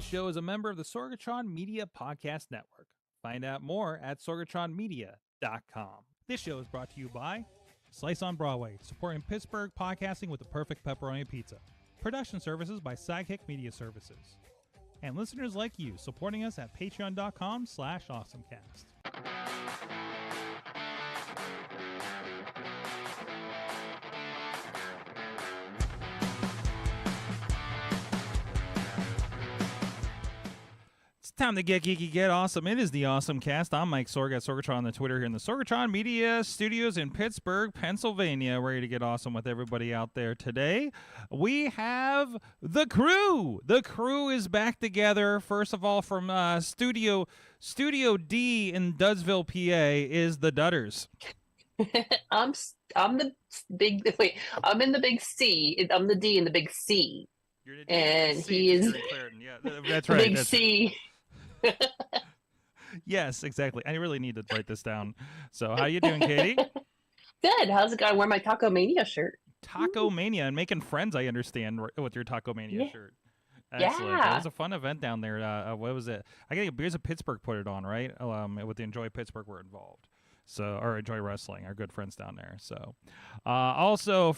show is a member of the Sorgatron Media Podcast Network. Find out more at sorgatronmedia.com. This show is brought to you by Slice on Broadway, supporting Pittsburgh podcasting with the perfect pepperoni pizza. Production services by Sidekick Media Services. And listeners like you, supporting us at patreon.com/awesomecast. Time to get geeky, get awesome. It is the AwesomeCast. I'm Mike Sorg at Sorgatron on the Twitter here in the Sorgatron Media Studios in Pittsburgh, Pennsylvania. Ready to get awesome with everybody out there today. We have the crew. The crew is back together. First of all, from Studio D in Dudsville, PA, is the Dudders. I'm the big. Wait, I'm in the big C. I'm the D in the big C. You're the D and C, he is yeah, that's right. Big C. Yes, exactly. I really need to write this down. So, how you doing, Katie? Good. How's it going? I wear my Taco Mania shirt. Taco Mania and making friends. I understand with your Taco Mania shirt. Excellent. Yeah. It was a fun event down there. What was it? I think Beers of Pittsburgh put it on, right? With the Enjoy Pittsburgh were involved. So, or Enjoy Wrestling, our good friends down there. So, also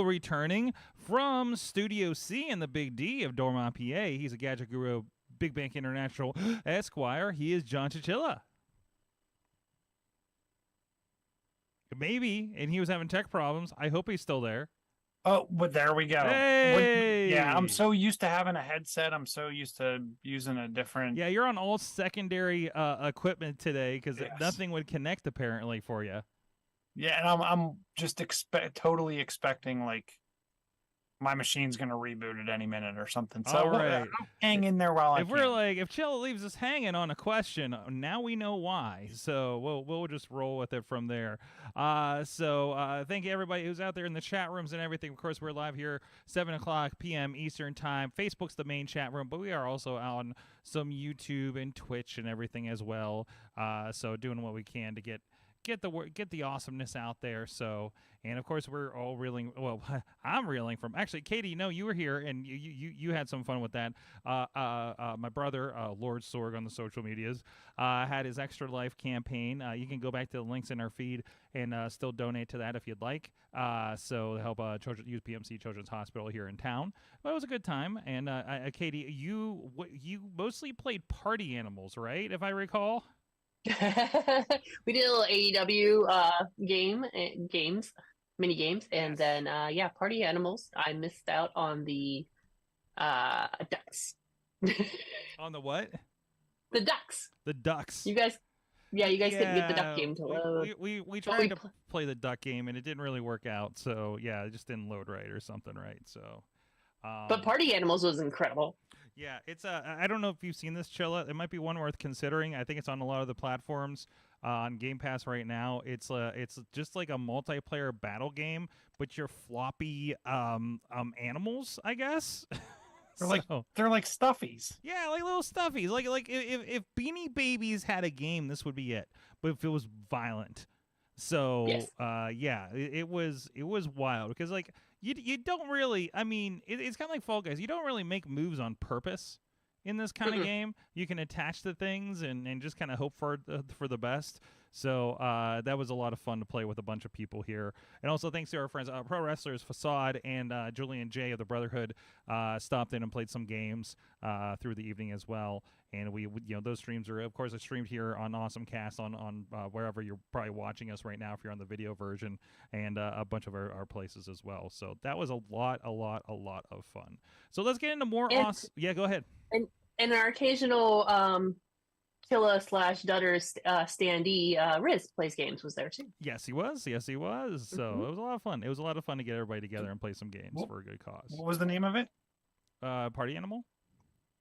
returning from Studio C in the Big D of Dormont, PA. He's a gadget guru, Big Bank International Esquire. He is John Chichilla. Maybe, and he was having tech problems. I hope he's still there. Oh, but there we go. Hey! Yeah, I'm so used to having a headset. I'm so used to using a different... Yeah, you're on all secondary equipment today because nothing would connect apparently for you. Yeah, and I'm just totally expecting like my machine's gonna reboot at any minute or something. So all right. I'll hang in there while I can. If Chilla leaves us hanging on a question, now we know why. So we'll just roll with it from there. Thank you everybody who's out there in the chat rooms and everything. Of course, we're live here 7:00 p.m. Eastern time. Facebook's the main chat room, but we are also on some YouTube and Twitch and everything as well. So doing what we can to get the awesomeness out there. So, and of course we're all reeling. Well, I'm reeling from actually, Katie. You know, you were here and you had some fun with that. My brother, Lord Sorg on the social medias, had his Extra Life campaign. You can go back to the links in our feed and still donate to that if you'd like. So to help UPMC Children's Hospital here in town. But it was a good time. And Katie, you mostly played party animals, right? If I recall. We did a little AEW mini games, and then party animals. I missed out on the ducks. On the what? The ducks. The ducks. You guys didn't get the duck game to load. We tried to play the duck game and it didn't really work out. So yeah, it just didn't load right or something, right? So. But Party Animals was incredible. Yeah, it's I don't know if you've seen this, Chilla. It might be one worth considering. I think it's on a lot of the platforms on Game Pass right now. It's just like a multiplayer battle game, but you're floppy animals, I guess. They're like stuffies. Yeah, like little stuffies. Like if Beanie Babies had a game, this would be it. But if it was violent. So yes. It was wild because like you don't really, I mean, it's kind of like Fall Guys. You don't really make moves on purpose in this kind of game. You can attach to things and just kind of hope for the best. So that was a lot of fun to play with a bunch of people here. And also thanks to our friends, Pro Wrestlers Facade and Julian J of the Brotherhood stopped in and played some games through the evening as well. And we those streams are, of course, streamed here on AwesomeCast on wherever you're probably watching us right now if you're on the video version, and a bunch of our places as well. So that was a lot of fun. So let's get into more awesome. Yeah, go ahead. And our occasional Killa/Dudders standee, Riz plays games, was there too. Yes, he was. So it was a lot of fun. It was a lot of fun to get everybody together and play some games for a good cause. What was the name of it? Party Animal?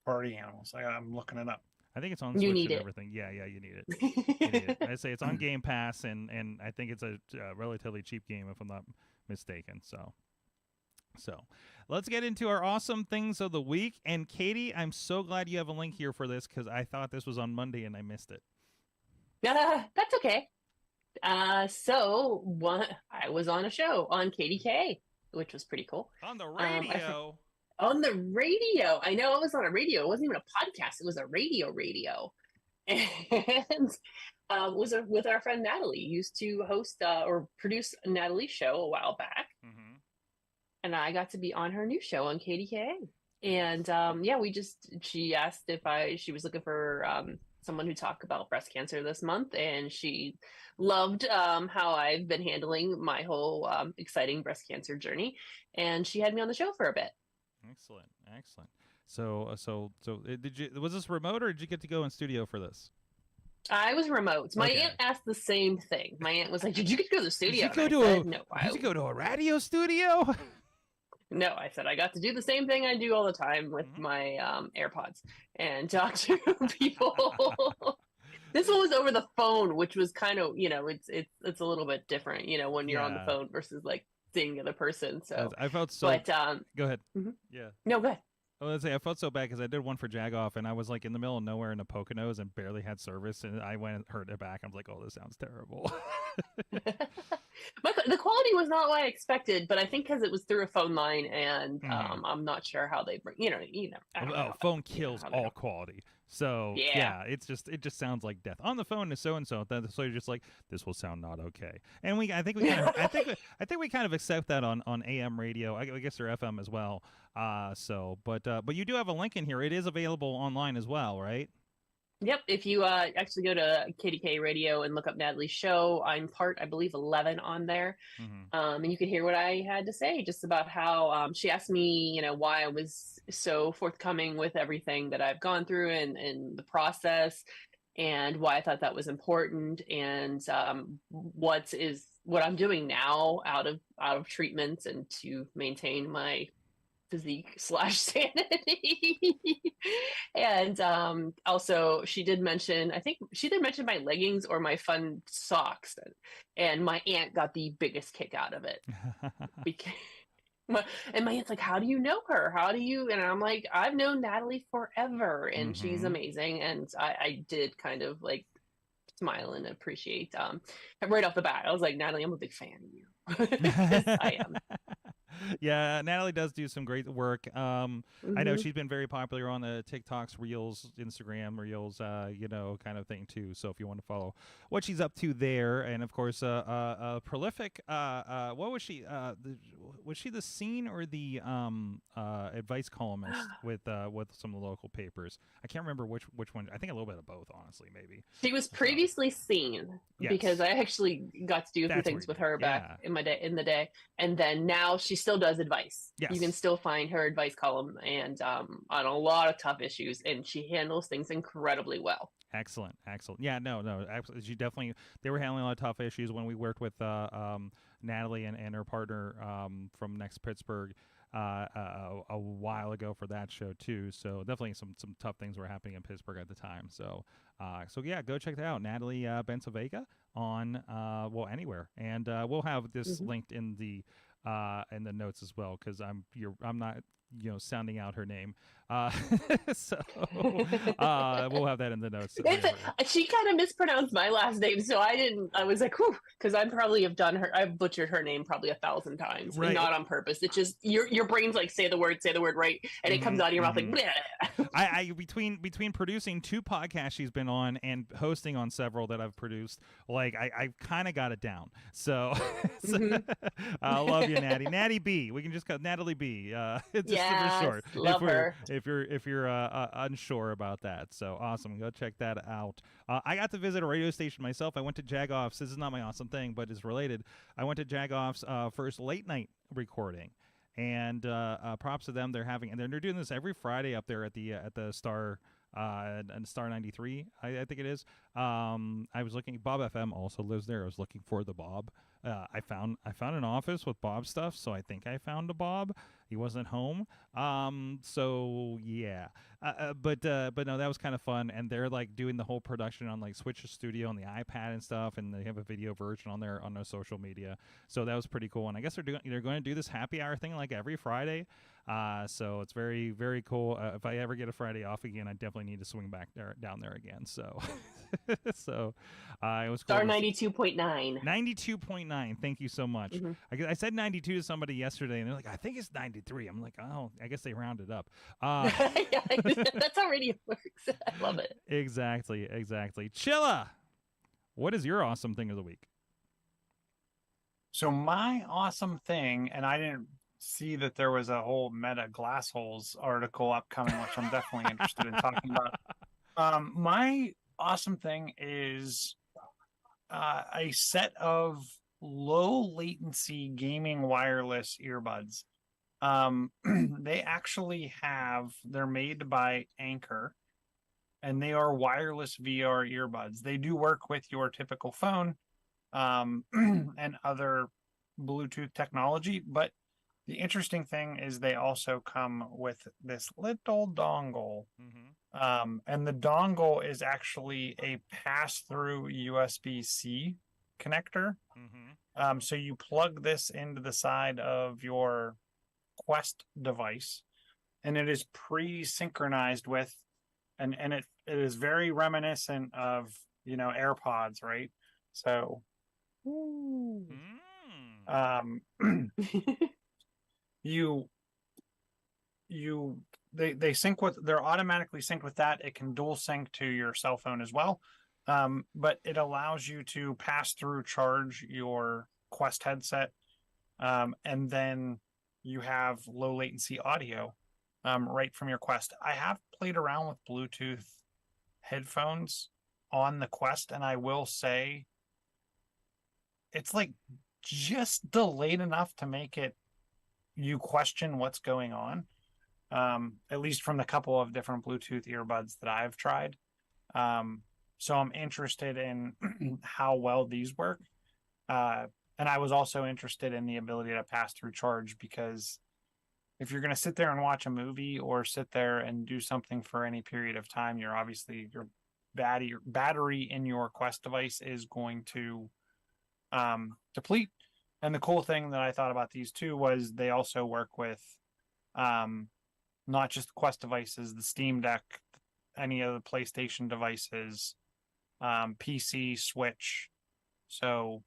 Party Animals. I'm looking it up. I think it's on Switch and everything. Yeah, you need it. You need it. I say it's on Game Pass, and I think it's a relatively cheap game if I'm not mistaken. So let's get into our awesome things of the week. And Katie, I'm so glad you have a link here for this because I thought this was on Monday and I missed it. That's okay. I was on a show on KDK, which was pretty cool. On the radio? On the radio. I know it was on a radio. It wasn't even a podcast. It was a radio. And was with our friend Natalie. Used to host or produce Natalie's show a while back. Mm-hmm. And I got to be on her new show on KDKA. And yeah, she asked if she was looking for someone who talked about breast cancer this month. And she loved how I've been handling my whole exciting breast cancer journey. And she had me on the show for a bit. Excellent. So was this remote or did you get to go in studio for this? I was remote. My Okay. aunt asked the same thing. My aunt was like, "Did you get to go to the studio?" Did you go to a radio studio? No, I said I got to do the same thing I do all the time with my AirPods and talk to people. This one was over the phone, which was kind of, it's a little bit different, when you're on the phone versus like seeing the other person. So I felt so. But go ahead. Mm-hmm. Yeah. No, go ahead. I was gonna say I felt so bad because I did one for Jagoff and I was like in the middle of nowhere in the Poconos and barely had service and I went and heard it back. I was like, oh, this sounds terrible. The quality was not what I expected, but I think because it was through a phone line and I'm not sure how they bring. I don't know. Phone kills all quality. So yeah, it just sounds like death. On the phone is so and so. So you're just like, this will sound not okay. And I think we kind of accept that on AM radio. I guess they're FM as well. But you do have a link in here. It is available online as well, right? Yep. If you actually go to KDK Radio and look up Natalie's show, I'm part, I believe, 11 on there. And you can hear what I had to say just about how she asked me, why I was so forthcoming with everything that I've gone through and the process and why I thought that was important and what I'm doing now out of treatments and to maintain my physique / sanity. And also she did mention my leggings or my fun socks, and my aunt got the biggest kick out of it. And my aunt's like, how do you know her? And I'm like, I've known Natalie forever and she's amazing. And I did kind of like smile and appreciate right off the bat. I was like, Natalie, I'm a big fan of you. I am. Yeah, Natalie does do some great work. I know she's been very popular on the TikToks, Reels, Instagram Reels, kind of thing too. So if you want to follow what she's up to there, and of course, prolific. What was she? Was she the scene or the advice columnist with some of the local papers? I can't remember which one. I think a little bit of both, honestly, maybe. She was previously seen because I actually got to do a few things with her back in the day, and then now she still does advice. Yes. You can still find her advice column and on a lot of tough issues, and she handles things incredibly well. Excellent. Yeah, no, absolutely. She definitely, they were handling a lot of tough issues when we worked with Natalie and her partner from Next Pittsburgh a while ago for that show too. So definitely some tough things were happening in Pittsburgh at the time. So yeah, go check that out. Natalie Bensavega on anywhere, and we'll have this linked in the notes as well because I'm not sounding out her name. So we'll have that in the notes. She kind of mispronounced my last name, so I was like, whew, because I've butchered her name probably 1,000 times, right. And not on purpose. It's just your brain's like, say the word right, and it comes out of your mouth like, bleh. I between producing 2 podcasts she's been on and hosting on several that I've produced, like I kind of got it down. So, I love you, Natty B. We can just call Natalie B. Just for short. Love her. If you're unsure about that, so awesome. Go check that out. I got to visit a radio station myself. I went to Jagoff's. This is not my awesome thing, but it's related. I went to Jagoff's first late night recording, and props to them. They're doing this every Friday up there at the Star. And Star 93, I think it is. I was looking. Bob FM also lives there. I was looking for the Bob. I found an office with Bob stuff, so I think I found a Bob. He wasn't home. So yeah. But no, that was kind of fun. And they're like doing the whole production on like Switch Studio on the iPad and stuff, and they have a video version on their social media. So that was pretty cool. And I guess they're going to do this happy hour thing like every Friday. So it's very, very cool. If I ever get a Friday off again, I definitely need to swing back down there again. So, it was cool. Star 92.9. 92.9. Thank you so much. I said 92 to somebody yesterday, and they're like, "I think it's 93." 33. I'm like, oh, I guess they rounded up. Yeah, that's how radio works. I love it. Exactly. Chilla, what is your awesome thing of the week? So my awesome thing, and I didn't see that there was a whole Meta Glassholes article upcoming, which I'm definitely interested in talking about. My awesome thing is a set of low latency gaming wireless earbuds. They're made by Anchor, and they are wireless VR earbuds. They do work with your typical phone and other Bluetooth technology, but the interesting thing is they also come with this little dongle. And the dongle is actually a pass-through USB-C connector. So you plug this into the side of your Quest device, and it is pre-synchronized with, and it is very reminiscent of, AirPods, right? So, they sync with, they're automatically synced with that. It can dual sync to your cell phone as well. But it allows you to pass through charge your Quest headset. And then you have low latency audio right from your Quest. I have played around with Bluetooth headphones on the Quest, and I will say it's like just delayed enough to make you question what's going on. At least from the couple of different Bluetooth earbuds that I've tried. So I'm interested in how well these work. And I was also interested in the ability to pass through charge, because if you're going to sit there and watch a movie or sit there and do something for any period of time, your battery in your Quest device is going to deplete. And the cool thing that I thought about these two was they also work with not just Quest devices, the Steam Deck, any of the PlayStation devices, PC, Switch. So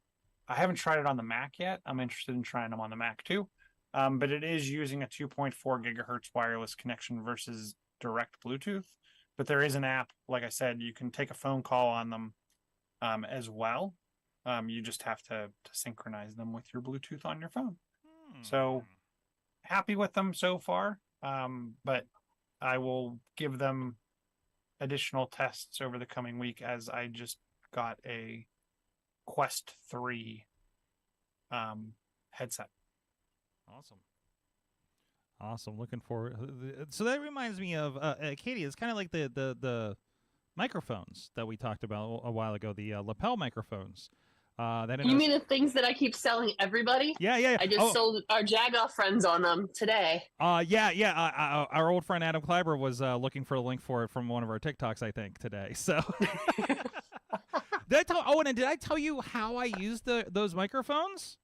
I haven't tried it on the Mac yet. I'm interested in trying them on the Mac too. But it is using a 2.4 gigahertz wireless connection versus direct Bluetooth. But there is an app, like I said, you can take a phone call on them as well. You just have to synchronize them with your Bluetooth on your phone. So happy with them so far. But I will give them additional tests over the coming week, as I just got a Quest 3 headset. Awesome. Looking forward. So that reminds me of Katie. It's kind of like the microphones that we talked about a while ago, the lapel microphones. You mean the things that I keep selling everybody? Yeah. I just sold our Jagoff friends on them today. Our old friend Adam Kleiber was looking for a link for it from one of our TikToks, I think, today. So did I tell you how I used those microphones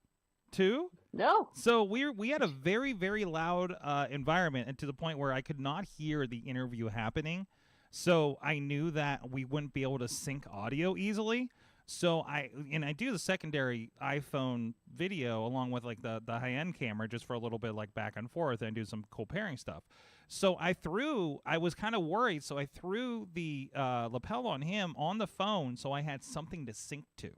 too? No. So we had a very, very loud environment, and to the point where I could not hear the interview happening. So I knew that we wouldn't be able to sync audio easily. So I do the secondary iPhone video along with like the high-end camera just for a little bit like back and forth and do some cool pairing stuff. So I was kind of worried, so I threw the lapel on him on the phone so I had something to sync to.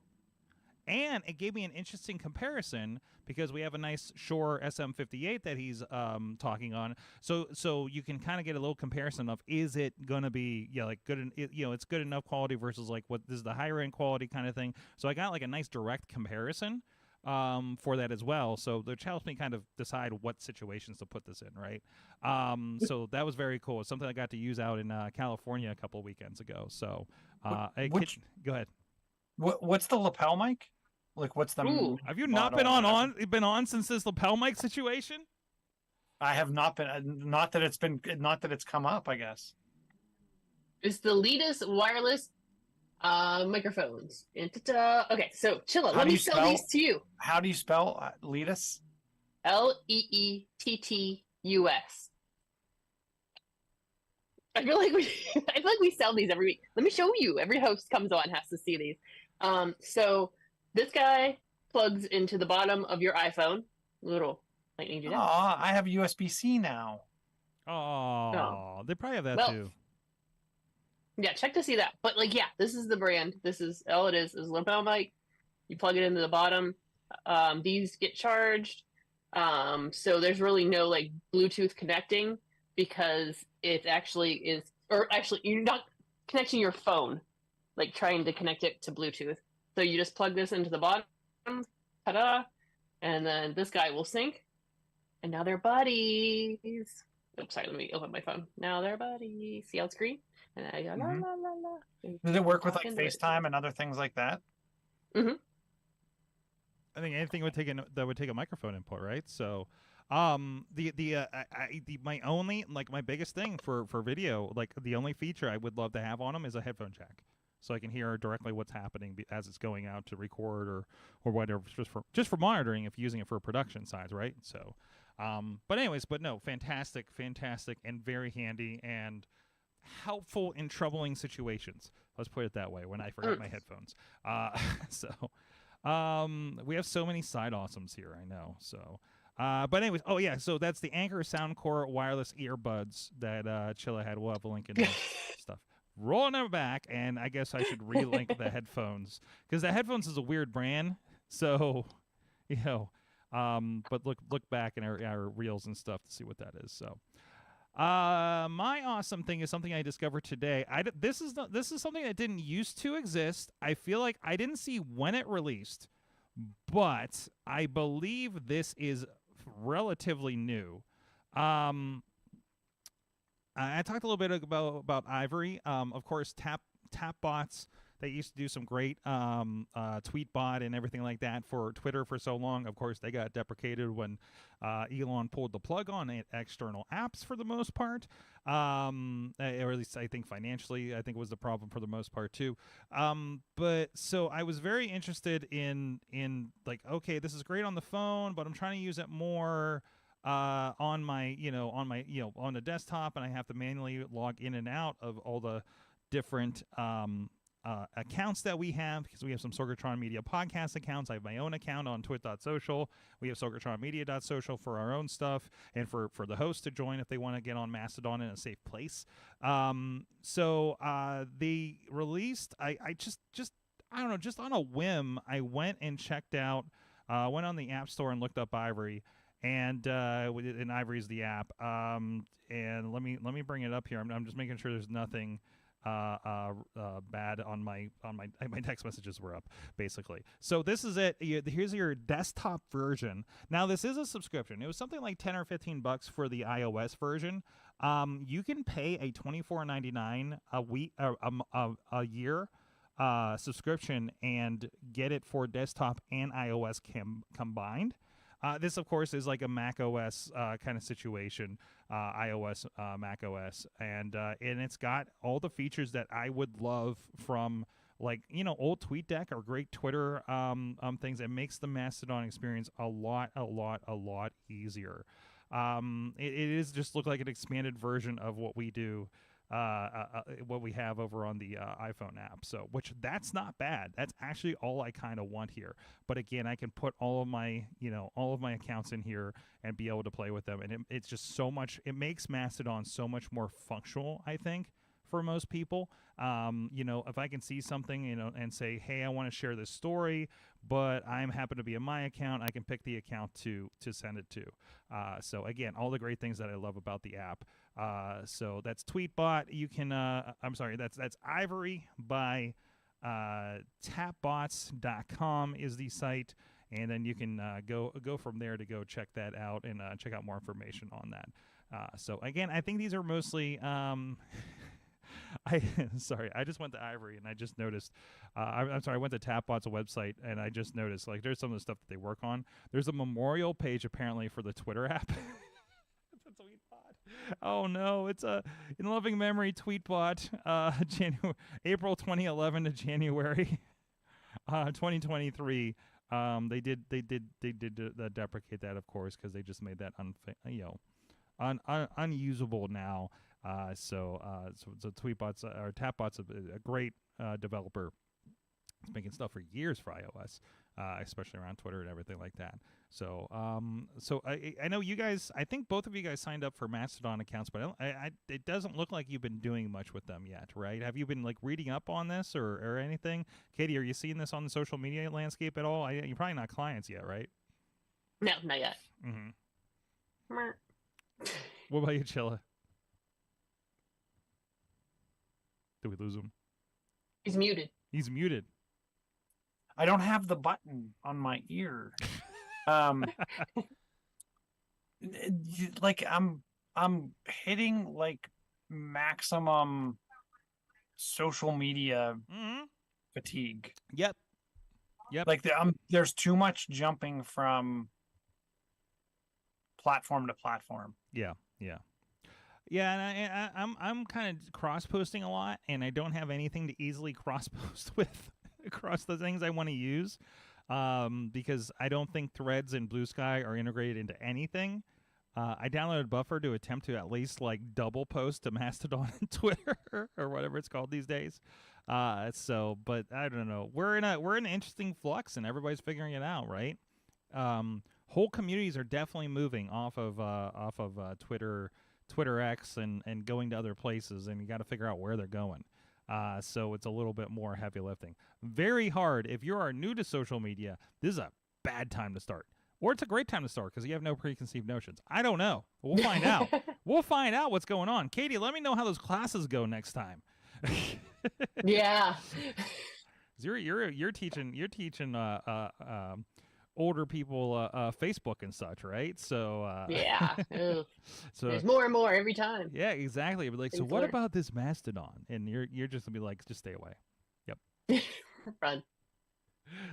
And it gave me an interesting comparison because we have a nice Shure SM58 that he's talking on. So you can kind of get a little comparison of, is it gonna be good? It's good enough quality versus like what this is the higher end quality kind of thing. So I got like a nice direct comparison for that as well. So which helps me kind of decide what situations to put this in, right? So that was very cool. It's something I got to use out in California a couple of weekends ago. So go ahead. What's the lapel mic? Like, what's the? Ooh. Have you not been on since this lapel mic situation? I have not been. Not that it's come up, I guess. It's the latest wireless microphones. Okay, so Chilla, let me sell these to you. How do you spell Leetus? Leettus. I feel like we sell these every week. Let me show you. Every host comes on has to see these. So this guy plugs into the bottom of your iPhone, little Lightning to Oh, jack. I have USB-C now. Oh, they probably have that Well, too. Yeah, check to see that. But like, yeah, this is the brand. This is all it is lapel mic. You plug it into the bottom. These get charged. So there's really no like Bluetooth connecting because it actually is, or actually you're not connecting your phone, like trying to connect it to Bluetooth. So you just plug this into the bottom, ta-da, and then this guy will sync, and now they're buddies. Oops, sorry, let me open my phone. Now they're buddies. See how it's green? And I go, la, Mhm. la, la, la. Does it work with Talk like into it. FaceTime and other things like that? I think anything that would take a microphone input, right? So, my only like my biggest thing for video, like the only feature I would love to have on them is a headphone jack, so I can hear directly what's happening as it's going out to record or whatever, just for monitoring if you're using it for production sides, right? So, but no, fantastic, and very handy and helpful in troubling situations. Let's put it that way. When I forgot my headphones, so. We have so many side awesomes here, I know. So, but anyways, oh yeah, so that's the Anchor Soundcore wireless earbuds that Chilla had. We'll have a link in the stuff. Rolling them back, and I guess I should relink the headphones because the headphones is a weird brand. So, you know, but look back in our reels and stuff to see what that is. So. My awesome thing is something I discovered today. This is something that didn't used to exist. I feel like I didn't see when it released, but I believe this is relatively new. I talked a little bit about Ivory. Of course, tap bots. They used to do some great tweet bot and everything like that for Twitter for so long. Of course, they got deprecated when Elon pulled the plug on external apps for the most part, or at least I think financially, I think was the problem for the most part too. But so I was very interested in like, okay, this is great on the phone, but I'm trying to use it more on my on the desktop, and I have to manually log in and out of all the different accounts that we have, because we have some Sorgatron Media podcast accounts. I have my own account on twit.social. We have sorgatronmedia.social for our own stuff and for the host to join if they want to get on Mastodon in a safe place. So they released, I just I don't know, just on a whim, I went and checked out, went on the App Store and looked up Ivory. And Ivory is the app. And let me bring it up here. I'm just making sure there's nothing bad on my text messages were up, basically. So this is it. Here's your desktop version. Now this is a subscription. It was something like $10 or $15 for the iOS version. You can pay a $24.99 a week, a year subscription and get it for desktop and iOS combined. This, of course, is like a Mac OS kind of situation, iOS, Mac OS, and it's got all the features that I would love from, like, old TweetDeck or great Twitter things. It makes the Mastodon experience a lot easier. It is just look like an expanded version of what we do. What we have over on the iPhone app. So, which that's not bad. That's actually all I kind of want here. But again, I can put all of my accounts in here and be able to play with them. And it's just so much. It makes Mastodon so much more functional, I think, for most people. If I can see something, and say, hey, I want to share this story, but I'm happen to be in my account, I can pick the account to send it to. So again, all the great things that I love about the app. So that's Tweetbot. You can, I'm sorry, that's Ivory by tapbots.com is the site. And then you can go from there to go check that out and check out more information on that. So again, I think these are mostly, I just went to Ivory and I just noticed, I'm sorry, I went to Tapbot's website and I just noticed, like, there's some of the stuff that they work on. There's a memorial page apparently for the Twitter app. It's a Tweetbot. Oh no, it's a in loving memory Tweetbot. April 2011 to January 2023. They did deprecate that, of course, because they just made that unusable now. So Tweetbot's or Tapbot's a great developer. It's making stuff for years for iOS. especially around Twitter and everything like that. So, so I know you guys. I think both of you guys signed up for Mastodon accounts, but it doesn't look like you've been doing much with them yet, right? Have you been like reading up on this or anything? Katie, are you seeing this on the social media landscape at all? You're probably not clients yet, right? No, not yet. Mm-hmm. What about you, Chilla? Did we lose him? He's muted. He's muted. I don't have the button on my ear. Like I'm hitting like maximum social media fatigue. Yep. Like there's too much jumping from platform to platform. Yeah. And I'm kind of cross posting a lot, and I don't have anything to easily cross post with across the things I want to use, because I don't think Threads and Blue Sky are integrated into anything. I downloaded Buffer to attempt to at least like double post to Mastodon and Twitter or whatever it's called these days. But I don't know. We're in an interesting flux, and everybody's figuring it out, right? Whole communities are definitely moving off of Twitter X and going to other places, and you got to figure out where they're going. So it's a little bit more heavy lifting. Very hard. If you are new to social media, this is a bad time to start. Or it's a great time to start because you have no preconceived notions. I don't know. We'll find out. We'll find out what's going on. Katie, let me know how those classes go next time. Yeah. You're teaching older people Facebook and such, right? So yeah. So there's more and more every time. Yeah, exactly. But like, so what about this Mastodon? And you're just gonna be like, just stay away. Yep. Run.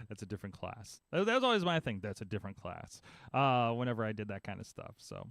That's a different class. That was always my thing. That's a different class. Whenever I did that kind of stuff. So.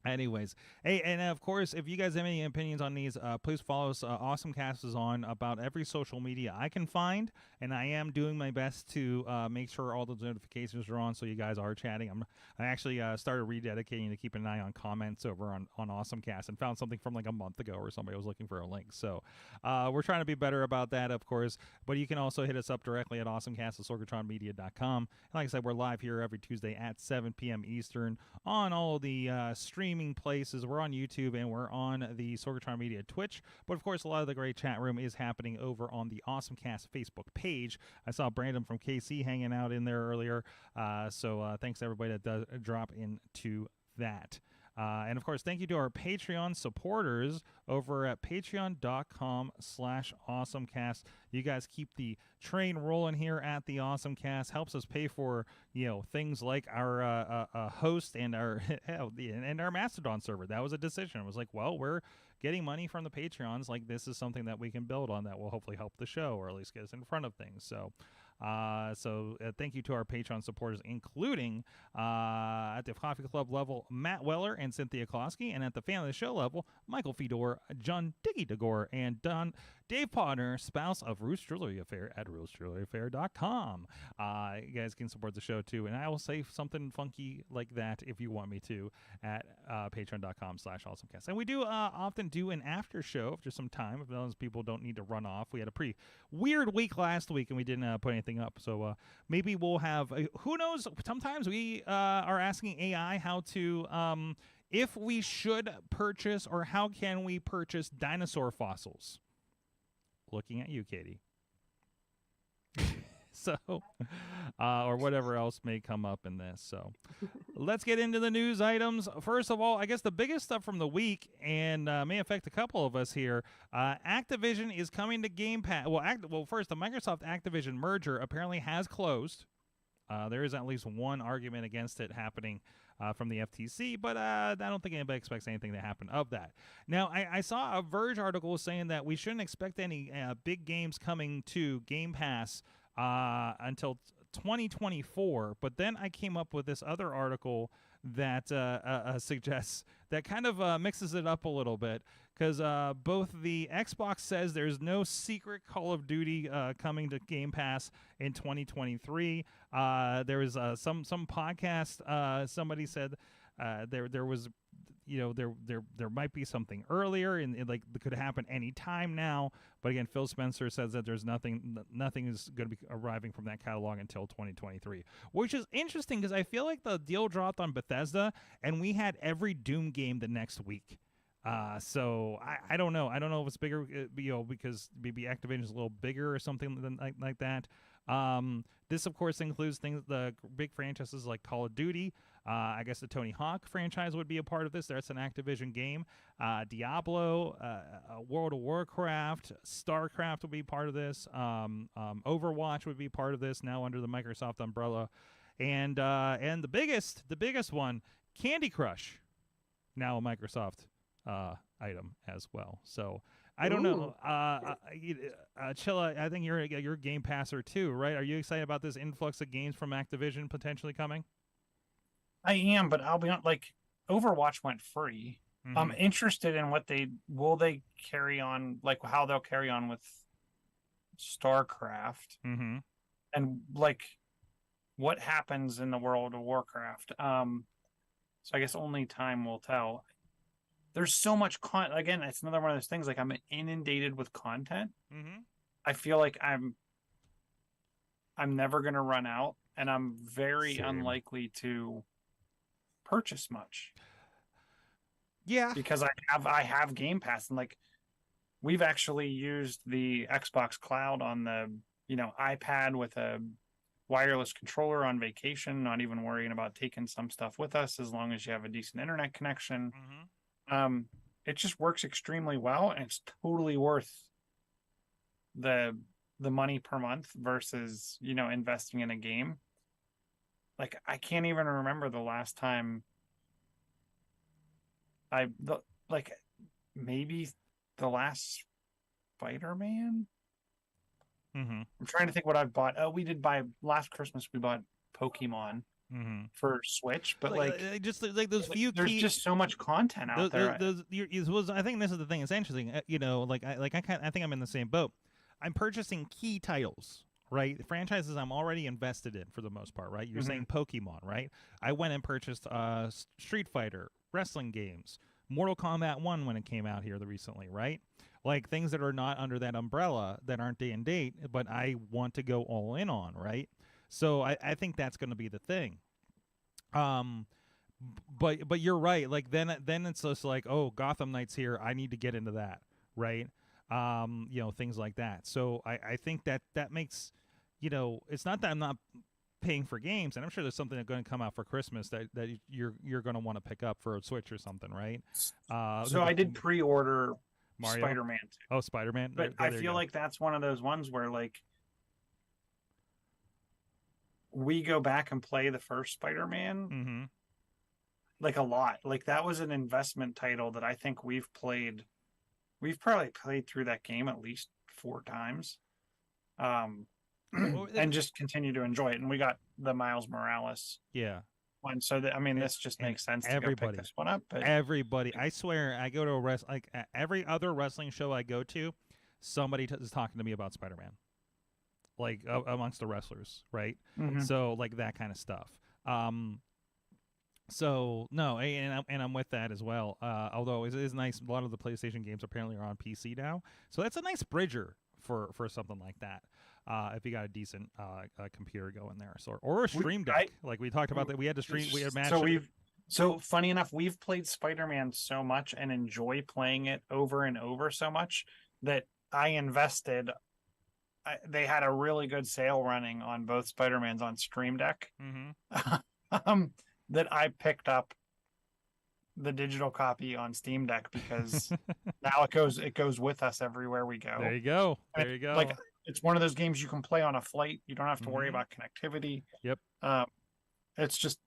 Anyways, hey, and of course, if you guys have any opinions on these, please follow us. AwesomeCast is on about every social media I can find, and I am doing my best to make sure all those notifications are on so you guys are chatting. I actually started rededicating to keep an eye on comments over on AwesomeCast and found something from like a month ago where somebody was looking for a link. So we're trying to be better about that, of course, but you can also hit us up directly at AwesomeCast at sorgatronmedia.com. And like I said, we're live here every Tuesday at 7 p.m. Eastern on all the streaming places. We're on YouTube and we're on the Sorgatron Media Twitch, but of course a lot of the great chat room is happening over on the AwesomeCast Facebook page. I saw Brandon from KC hanging out in there earlier, so thanks to everybody that does drop into that. And of course, thank you to our Patreon supporters over at patreon.com/awesomecast. You guys keep the train rolling here at the AwesomeCast. Helps us pay for, things like our host and our and our Mastodon server. That was a decision. It was like, well, we're getting money from the Patreons. Like, this is something that we can build on that will hopefully help the show or at least get us in front of things. So thank you to our Patreon supporters, including at the Coffee Club level, Matt Weller and Cynthia Klosky, and at the Fan of the Show level, Michael Fedor, John Diggy DeGore, and Dave Potter, spouse of Ruth's Jewelry Affair at ruthsjewelryaffair.com. You guys can support the show too, and I will say something funky like that if you want me to at patreon.com/awesomecast. And we do often do an after show if there's some time, if those people don't need to run off. We had a pretty weird week last week and we didn't put anything up, so maybe we'll have who knows. Sometimes we are asking AI how to if we should purchase or how can we purchase dinosaur fossils. Looking at you, Katie. So or whatever else may come up in this. So let's get into the news items. First of all, I guess the biggest stuff from the week, and may affect a couple of us here, Activision is coming to Game Pass. Well, first, the Microsoft Activision merger apparently has closed. There is at least one argument against it happening from the FTC, but I don't think anybody expects anything to happen of that. Now, I saw a Verge article saying that we shouldn't expect any big games coming to Game Pass until 2024, but then I came up with this other article that suggests that kind of mixes it up a little bit, because both the Xbox says there's no secret Call of Duty coming to Game Pass in 2023. There was some podcast, somebody said there was there might be something earlier, and it could happen any time now. But again, Phil Spencer says that there's nothing is going to be arriving from that catalog until 2023, which is interesting because I feel like the deal dropped on Bethesda, and we had every Doom game the next week. So I don't know. I don't know if it's bigger, because maybe Activision's a little bigger or something like that. This, of course, includes the big franchises like Call of Duty. I guess the Tony Hawk franchise would be a part of this. That's an Activision game. Diablo, World of Warcraft, StarCraft will be part of this. Overwatch would be part of this, now under the Microsoft umbrella. And the biggest one, Candy Crush, now a Microsoft item as well. So I don't know. Chilla, I think you're a Game Passer too, right? Are you excited about this influx of games from Activision potentially coming? I am, but I'll be honest, like Overwatch went free. Mm-hmm. I'm interested in what they carry on, like how they'll carry on with StarCraft, mm-hmm. and like what happens in the World of Warcraft. So I guess only time will tell. There's so much again, it's another one of those things, like I'm inundated with content. Mm-hmm. I feel like I'm never gonna run out, and I'm very unlikely to purchase much. Yeah, because I have Game Pass, and like we've actually used the Xbox Cloud on the iPad with a wireless controller on vacation, not even worrying about taking some stuff with us as long as you have a decent internet connection. Mm-hmm. It just works extremely well, and it's totally worth the money per month versus investing in a game. Like I can't even remember the last time maybe the last Spider-Man. Mm-hmm. I'm trying to think what I've bought. We did buy last Christmas. We bought Pokemon for Switch, but just like those few. There's just so much content out there. I think this is the thing. It's interesting. I think I'm in the same boat. I'm purchasing key titles, right? Franchises I'm already invested in for the most part, right? You're saying Pokemon, right? I went and purchased Street Fighter, wrestling games, Mortal Kombat 1 when it came out here recently, right? Like things that are not under that umbrella, that aren't day and date, but I want to go all in on, right? So I think that's going to be the thing. But you're right. Like then it's just like, oh, Gotham Knight's here. I need to get into that, right? Things like that. So I think that makes, it's not that I'm not paying for games, and I'm sure there's something that's going to come out for Christmas that you're going to want to pick up for a Switch or something, right? So I did pre-order Mario? Spider-Man 2. Oh, Spider-Man. But I feel like that's one of those ones where like we go back and play the first Spider-Man like a lot. Like that was an investment title that I think we've probably played through that game at least 4 times. And just continue to enjoy it. And we got the Miles Morales one. So this just makes sense to go pick this one up. But everybody, I swear, I go to every other wrestling show I go to, somebody is talking to me about Spider-Man. Like amongst the wrestlers, right? So like that kind of stuff. So no, and I'm with that as well. Although it is nice, a lot of the PlayStation games apparently are on PC now, so that's a nice bridger for something like that. If you got a decent computer going there, or a Stream Deck, like we talked about that, we had to stream, we had matched. So funny enough, we've played Spider-Man so much and enjoy playing it over and over so much that I invested. They had a really good sale running on both Spider-Mans on Stream Deck. That I picked up the digital copy on Steam Deck because now it goes with us everywhere we go. There you go. Like it's one of those games you can play on a flight. You don't have to worry about connectivity. Yep. It's just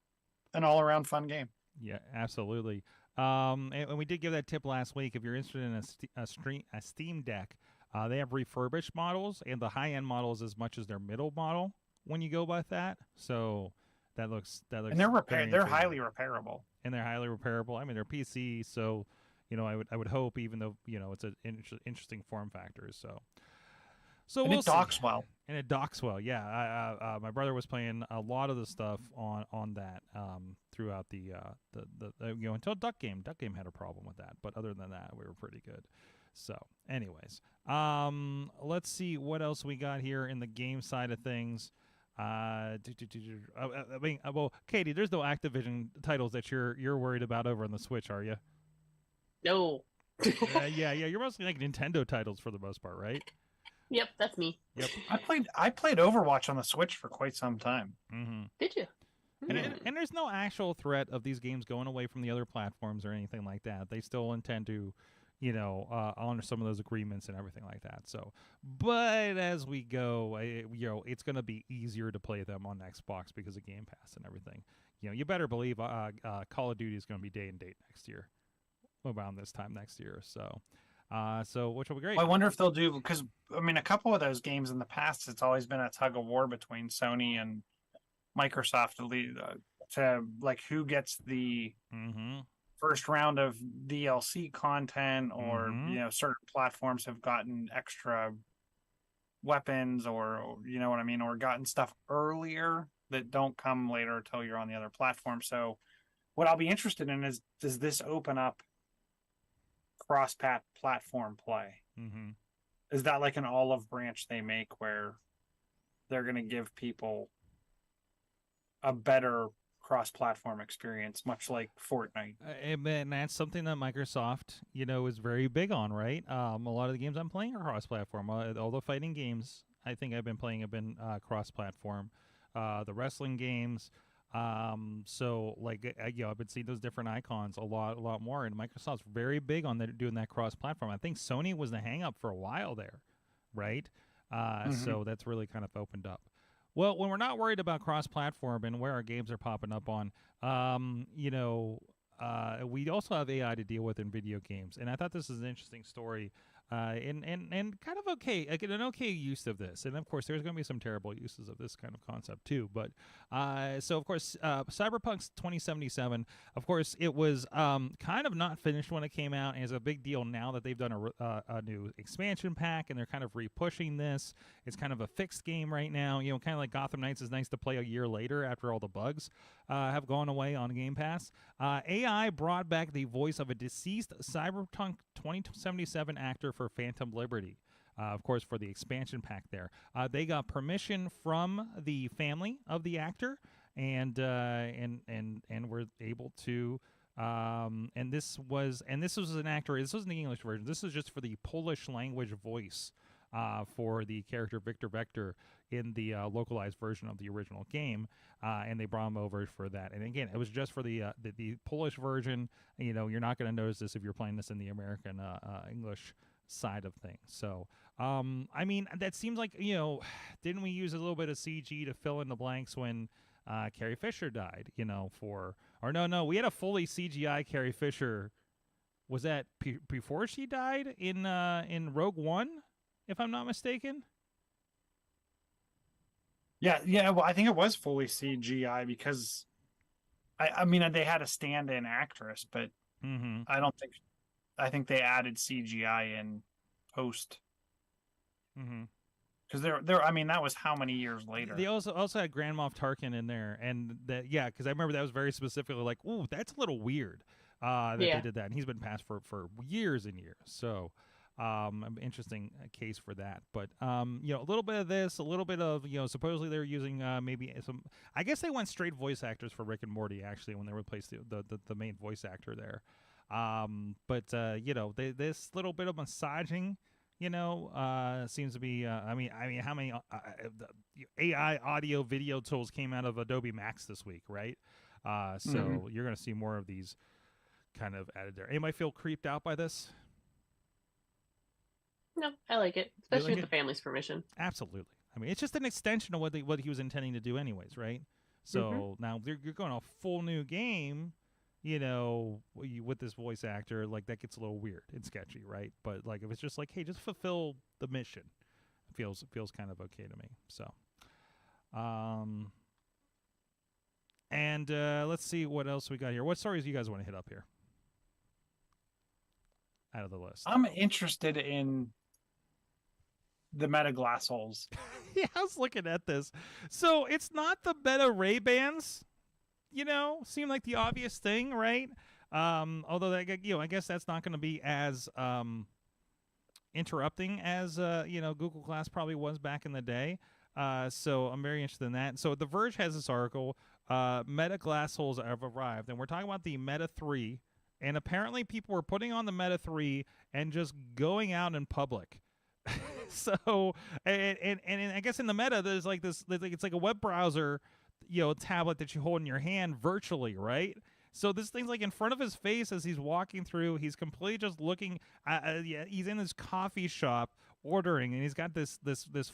an all-around fun game. Yeah, absolutely. And we did give that tip last week. If you're interested in a Steam Deck, they have refurbished models, and the high-end models as much as their middle model when you go by that. So that looks. And they're highly repairable. And they're highly repairable. I mean, they're PC, so I would hope, even though it's an interesting form factor. So and we'll it docks well. And it docks well. Yeah, my brother was playing a lot of the stuff on that throughout the until Duck Game. Duck Game had a problem with that, but other than that, we were pretty good. So, anyways, let's see what else we got here in the game side of things. Well, Katie, there's no Activision titles that you're worried about over on the Switch, are you? No. Yeah. You're mostly like Nintendo titles for the most part, right? Yep, that's me. Yep. I played Overwatch on the Switch for quite some time. Mm-hmm. Did you? And there's no actual threat of these games going away from the other platforms or anything like that. They still intend to, honor some of those agreements and everything like that. So, but as we go, it's going to be easier to play them on Xbox because of Game Pass and everything. You better believe Call of Duty is going to be day and date next year, around this time next year. So, which will be great. Well, I wonder if they'll do, because I mean, a couple of those games in the past, it's always been a tug of war between Sony and Microsoft to like who gets the first round of DLC content, or certain platforms have gotten extra weapons, or you know what I mean, or gotten stuff earlier that don't come later until you're on the other platform. So, what I'll be interested in is, does this open up cross-platform play? Is that like an olive branch they make where they're going to give people a better cross-platform experience, much like Fortnite? And that's something that Microsoft, is very big on, right? A lot of the games I'm playing are cross-platform. All the fighting games I think I've been playing have been cross-platform. The wrestling games. So like I've been seeing those different icons a lot more, and Microsoft's very big on doing that cross-platform. I think Sony was the hang-up for a while there, right? So that's really kind of opened up. Well, when we're not worried about cross-platform and where our games are popping up on, we also have AI to deal with in video games, and I thought this is an interesting story. And kind of an okay use of this. And of course, there's going to be some terrible uses of this kind of concept too. But so of course, Cyberpunk 2077. Of course, it was kind of not finished when it came out, and it's a big deal now that they've done a new expansion pack, and they're kind of repushing this. It's kind of a fixed game right now. Kind of like Gotham Knights is nice to play a year later after all the bugs have gone away on Game Pass. AI brought back the voice of a deceased Cyberpunk 2077 actor for Phantom Liberty. Of course, for the expansion pack there. They got permission from the family of the actor, and were able to. And this was an actor. This wasn't the English version. This is just for the Polish language voice for the character Victor Vector in the localized version of the original game, and they brought him over for that. And again, it was just for the Polish version. You're not going to notice this if you're playing this in the American English side of things. So, I mean, that seems like, didn't we use a little bit of CG to fill in the blanks when Carrie Fisher died? No, we had a fully CGI Carrie Fisher. Was that before she died in Rogue One, if I'm not mistaken? Yeah. Well, I think it was fully CGI because, I mean, they had a stand-in actress, but I think they added CGI in post. Because I mean, that was how many years later? They also had Grand Moff Tarkin in there, and because I remember that was very specifically like, ooh, that's a little weird that they did that, and he's been passed for years and years. So, an interesting case for that. But a little bit of this, a little bit of supposedly they're using maybe some. I guess they went straight voice actors for Rick and Morty actually when they replaced the main voice actor there. But this little bit of massaging, seems to be. I mean, how many AI audio video tools came out of Adobe Max this week, right? So you're going to see more of these kind of added there. Anybody feel creeped out by this? No, I like it, especially with the family's permission. Absolutely. I mean, it's just an extension of what he was intending to do, anyways, right? So now you're going a full new game. With this voice actor, like that gets a little weird and sketchy, right? But like if it's just like, hey, just fulfill the mission, it feels kind of okay to me. So, and let's see what else we got here. What stories do you guys want to hit up here out of the list? I'm interested in the Meta Glassholes. Yeah, I was looking at this. So it's not the Meta Ray-Bans, seem like the obvious thing, right? Although I guess that's not going to be as interrupting as Google Glass probably was back in the day. So I'm very interested in that. So The Verge has this article. Meta Glassholes have arrived, and we're talking about the Meta 3. And apparently, people were putting on the Meta 3 and just going out in public. So, and I guess in the Meta, there's like this. It's like a web browser, tablet that you hold in your hand virtually, right? So this thing's like in front of his face as he's walking through. He's completely just looking. He's in his coffee shop ordering, and he's got this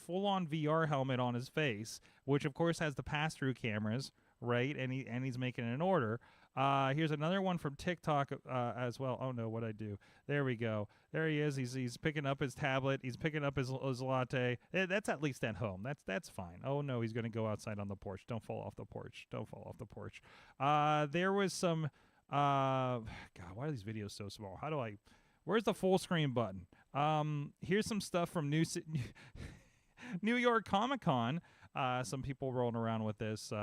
full-on VR helmet on his face, which of course has the pass-through cameras, right? And he's making an order. Here's another one from TikTok as well. Oh no, what'd I do? There we go. There he is. He's picking up his tablet. He's picking up his latte. That's at least at home. That's fine. Oh no, he's gonna go outside on the porch. Don't fall off the porch. Don't fall off the porch. There was some. God, why are these videos so small? Where's the full screen button? Here's some stuff from New York Comic Con. Some people rolling around with this,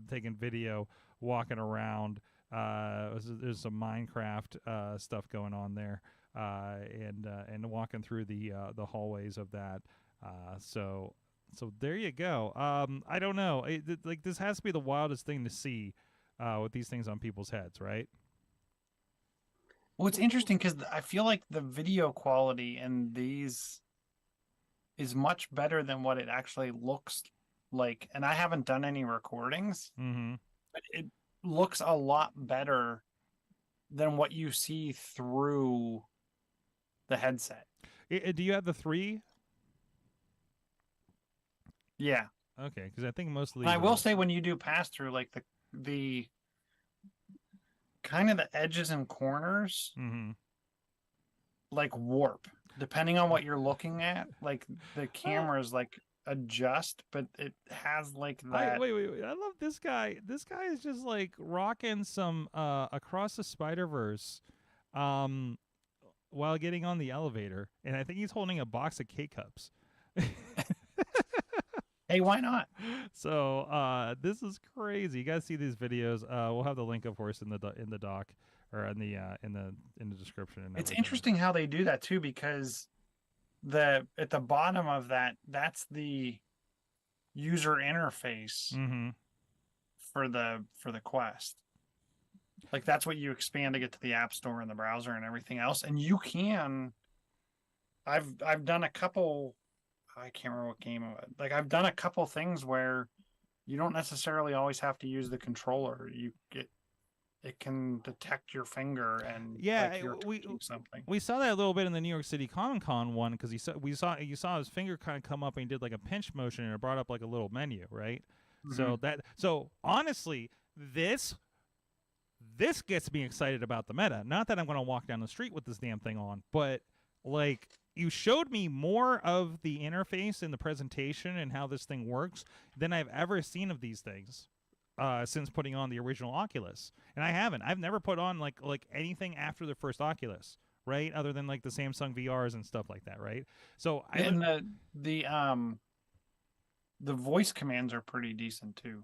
taking video, walking around. There's some Minecraft stuff going on there, and walking through the hallways of that. So there you go. I don't know. Like this has to be the wildest thing to see with these things on people's heads, right? Well, it's interesting because I feel like the video quality in these is much better than what it actually looks like. And I haven't done any recordings, but it looks a lot better than what you see through the headset. Do you have the 3? Yeah. Okay, because I think most of these. And I will say when you do pass through, like the kind of the edges and corners, like warp depending on what you're looking at. Like the cameras like adjust, but it has like that. Wait! I love this guy. This guy is just like rocking some Across the Spider-Verse, while getting on the elevator, and I think he's holding a box of K-cups. Hey, why not? So this is crazy. You guys see these videos? We'll have the link, of course, in the doc or in the description. And it's everything. interesting how they do that too, because at the bottom of that's the user interface for the Quest. Like that's what you expand to get to the App Store and the browser and everything else. And you can. I've done a couple. I can't remember what game. Like I've done a couple things where you don't necessarily always have to use the controller. It can detect your finger and you're touching something. We saw that a little bit in the New York City Comic Con one because you saw his finger kind of come up and he did like a pinch motion and it brought up like a little menu, right? So honestly, this gets me excited about the Meta. Not that I'm going to walk down the street with this damn thing on, but like. You showed me more of the interface in the presentation and how this thing works than I've ever seen of these things since putting on the original Oculus. And I haven't. I've never put on like anything after the first Oculus, right? Other than like the Samsung VRs and stuff like that, right? So the voice commands are pretty decent too.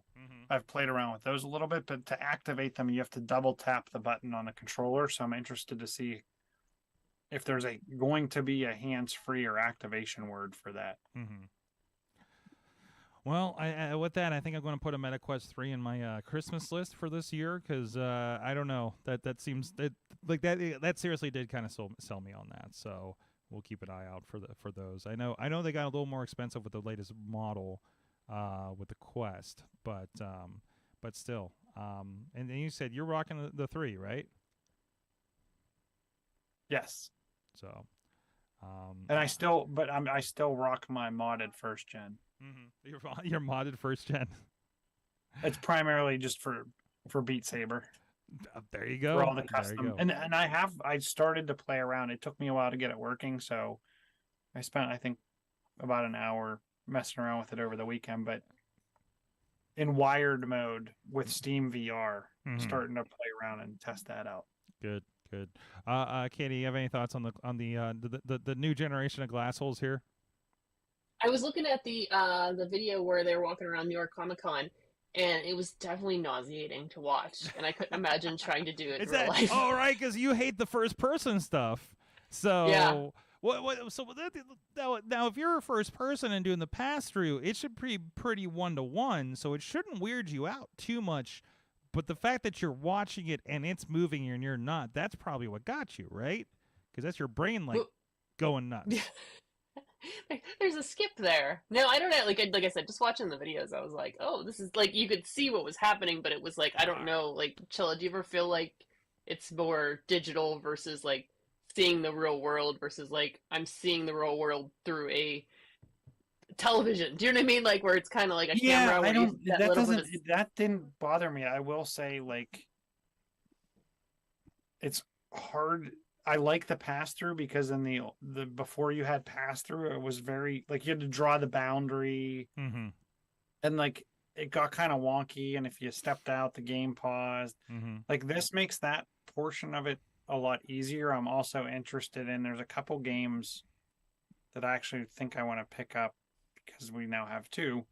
I've played around with those a little bit, but to activate them, you have to double tap the button on a controller. So I'm interested to see if there's going to be a hands-free or activation word for that. Well, with that, I think I'm going to put a MetaQuest 3 in my Christmas list for this year because I don't know that seems that seriously did kind of sell me on that. So we'll keep an eye out for those. I know they got a little more expensive with the latest model with the Quest, but still. And then you said you're rocking the 3, right? Yes. So, and I still rock my modded first gen. Your modded first gen. It's primarily just for Beat Saber. There you go. For all the custom, and I started to play around. It took me a while to get it working, so I spent I think about an hour messing around with it over the weekend. But in wired mode with Steam VR, starting to play around and test that out. Good. Katie, you have any thoughts on the new generation of Glassholes here? I was looking at the video where they were walking around New York Comic Con, and it was definitely nauseating to watch, and I couldn't imagine trying to do it in Is real that life. all right? Because you hate the first person stuff. Yeah. So now, if you're a first person and doing the pass through, it should be pretty 1-to-1. So it shouldn't weird you out too much. But the fact that you're watching it and it's moving and you're not—that's probably what got you, right? Because that's your brain like Well, going nuts. there's a skip there. No, I don't know. Like I said, just watching the videos, I was like, oh, this is like you could see what was happening, but it was like I don't know. Like, Chilla, do you ever feel like it's more digital versus like seeing the real world versus like I'm seeing the real world through a television? Do you know what I mean? Like where it's kind of like a Yeah, camera I where you don't. that That little bit doesn't. of That didn't bother me. I will say, like, it's hard. I like the pass through because in the before you had pass through, it was very like you had to draw the boundary, Mm-hmm. and like it got kind of wonky. And if you stepped out, the game paused. Mm-hmm. Like this makes that portion of it a lot easier. I'm also interested in. There's a couple games that I actually think I want to pick up because we now have two.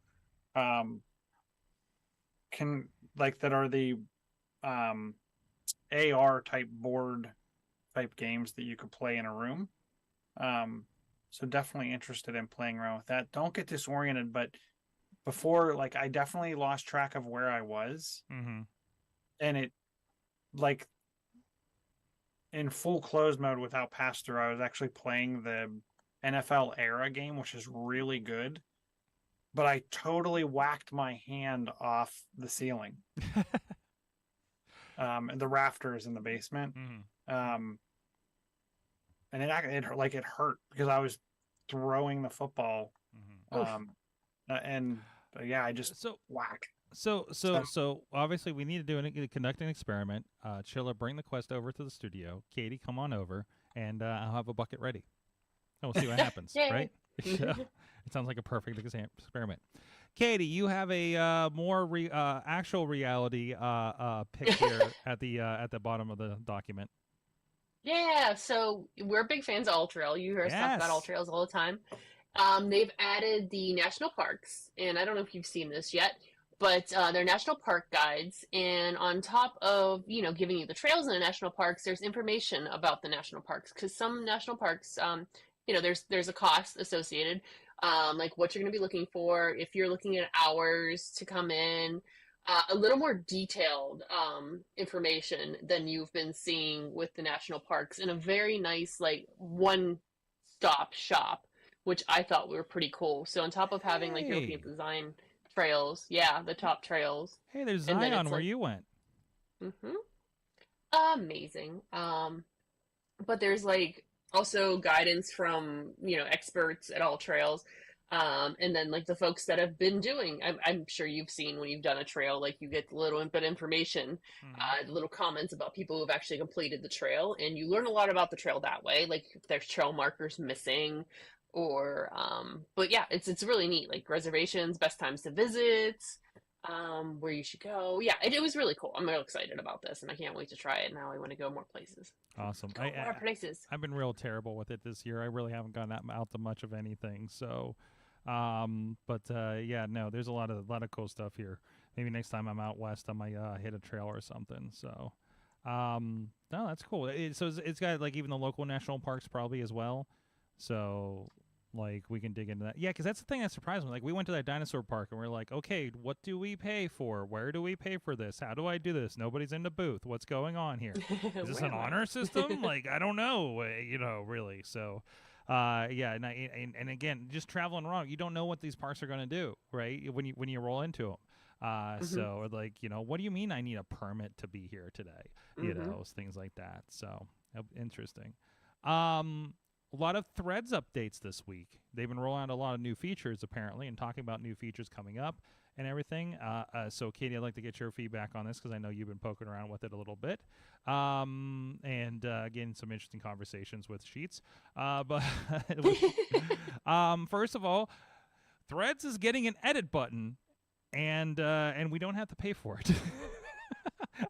Can like that are the um AR type board type games that you could play in a room. So definitely interested in playing around with that. Don't get disoriented, but before like I definitely lost track of where I was, Mm-hmm. and it like in full closed mode without pass through, I was actually playing the NFL era game, which is really good. But I totally whacked my hand off the ceiling. And the rafters in the basement. Mm-hmm. And it hurt because I was throwing the football. Mm-hmm. And yeah, I just So whack. So obviously we need to conduct an experiment. Chilla, bring the quest over to the studio. Katie, come on over, and I'll have a bucket ready. And we'll see what happens. Yay. Right? So, it sounds like a perfect experiment. Katie, you have a more actual reality pick here at the bottom of the document. Yeah, so we're big fans of All Trail. You hear us talk about All Yes. Trails all the time. They've added the national parks, and I don't know if you've seen this yet, but they're national park guides. And on top of giving you the trails in the national parks, there's information about the national parks because some national parks, there's a cost associated, like what you're going to be looking for if you're looking at hours to come in. A little more detailed information than you've been seeing with the national parks in a very nice, like, one-stop shop, which I thought were pretty cool. So on top of having, like, you're looking at Hey. the Zion trails, yeah, the top trails, Hey, there's and then Zion it's where like, you went. amazing. But there's like also guidance from experts at all trails, and then like the folks that have been doing. I'm sure you've seen when you've done a trail, like you get the little bit of information, little comments about people who've actually completed the trail, and you learn a lot about the trail that way. Like if there's trail markers missing, or but yeah, it's really neat. Like reservations, best times to visit, where you should go. Yeah, it was really cool. I'm real excited about this, and I can't wait to try it. Now I want to go more places. Awesome. Go more places. I've been real terrible with it this year. I really haven't gone out to much of anything. So, but yeah, no, there's a lot of cool stuff here. Maybe next time I'm out west, I might hit a trail or something. So, no, that's cool. It's got like even the local national parks probably as well. So like we can dig into that. Yeah, because that's the thing that surprised me. Like we went to that dinosaur park and we're like, okay, what do we pay for? Where do we pay for this? How do I do this? Nobody's in the booth. What's going on here? Is this an honor system? Like I don't know. Really. So, yeah, and again, just traveling around, you don't know what these parks are going to do, right? When you roll into them. So like what do you mean I need a permit to be here today? Things like that. So interesting. A lot of Threads updates this week. They've been rolling out a lot of new features, apparently, and talking about new features coming up and everything. So, Katie, I'd like to get your feedback on this because I know you've been poking around with it a little bit. And again, some interesting conversations with Sheets. But first of all, Threads is getting an edit button, and we don't have to pay for it.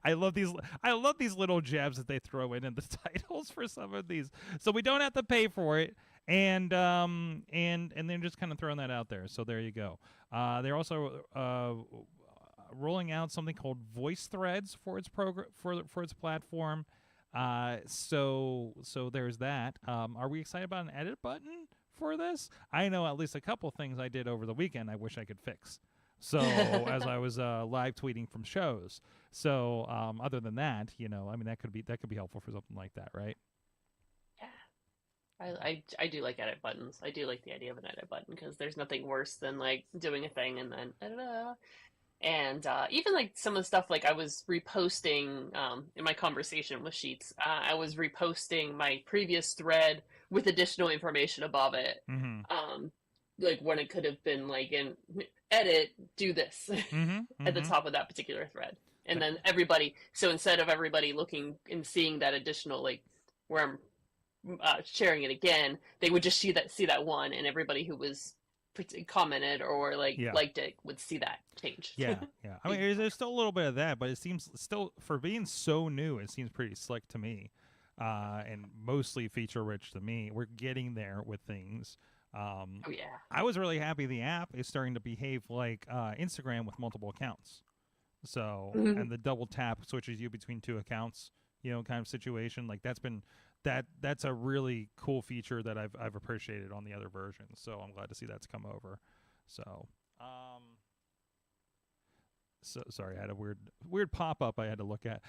I love these little jabs that they throw in the titles for some of these. So we don't have to pay for it, and then just kind of throwing that out there. So there you go. They're also rolling out something called voice threads for its for its platform. So there's that. Are we excited about an edit button for this? I know at least a couple things I did over the weekend I wish I could fix. So as I was live tweeting from shows. So other than that, you know, I mean that could be helpful for something like that, right? I do like edit buttons. I do like the idea of an edit button because there's nothing worse than like doing a thing and then and even like some of the stuff like I was reposting in my conversation with Sheets, I was reposting my previous thread with additional information above it. Mm-hmm. Like when it could have been like in edit, do this at the top of that particular thread. And then everybody, so instead of everybody looking and seeing that additional, like where I'm sharing it again, they would just see that one, and everybody who was commented or like liked it would see that change. Yeah. I mean, there's still a little bit of that, but it seems still, for being so new, it seems pretty slick to me, and mostly feature rich to me. We're getting there with things. Oh yeah. I was really happy the app is starting to behave like Instagram with multiple accounts. So and the double tap switches you between two accounts, you know, kind of situation. Like that's a really cool feature that I've appreciated on the other versions. So I'm glad to see that's come over. So so sorry, I had a weird pop up I had to look at.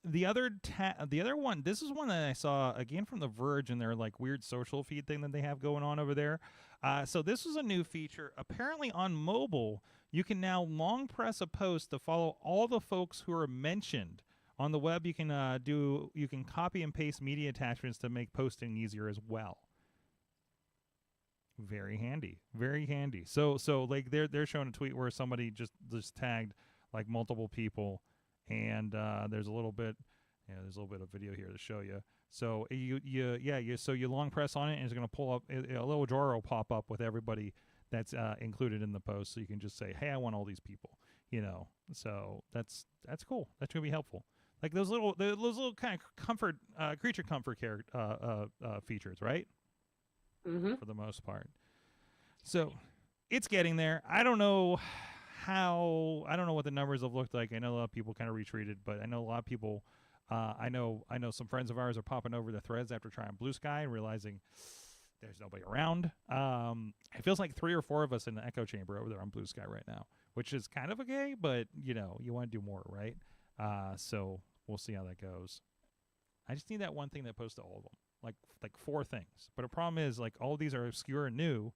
The other one, this is one that I saw again from The Verge and their like weird social feed thing that they have going on over there. So this is a new feature. Apparently on mobile, you can now long press a post to follow all the folks who are mentioned. On the web, you can copy and paste media attachments to make posting easier as well. Very handy, very handy. So like they're showing a tweet where somebody just tagged like multiple people, and there's a little bit of video here to show you. So you long press on it, and it's going to pull up a little drawer will pop up with everybody that's included in the post. So you can just say, hey, I want all these people. You know, so that's cool. That's going to be helpful. Like those little kind of comfort, creature comfort features, right? Mm-hmm. For the most part. So it's getting there. I don't know what the numbers have looked like. I know a lot of people kind of retreated, but I know a lot of people. I know some friends of ours are popping over the threads after trying Blue Sky and realizing there's nobody around. It feels like 3 or 4 of us in the echo chamber over there on Blue Sky right now, which is kind of okay, but you know, you want to do more, right? So we'll see how that goes. I just need that one thing that posts to all of them, like 4 things. But the problem is, like, all of these are obscure and new,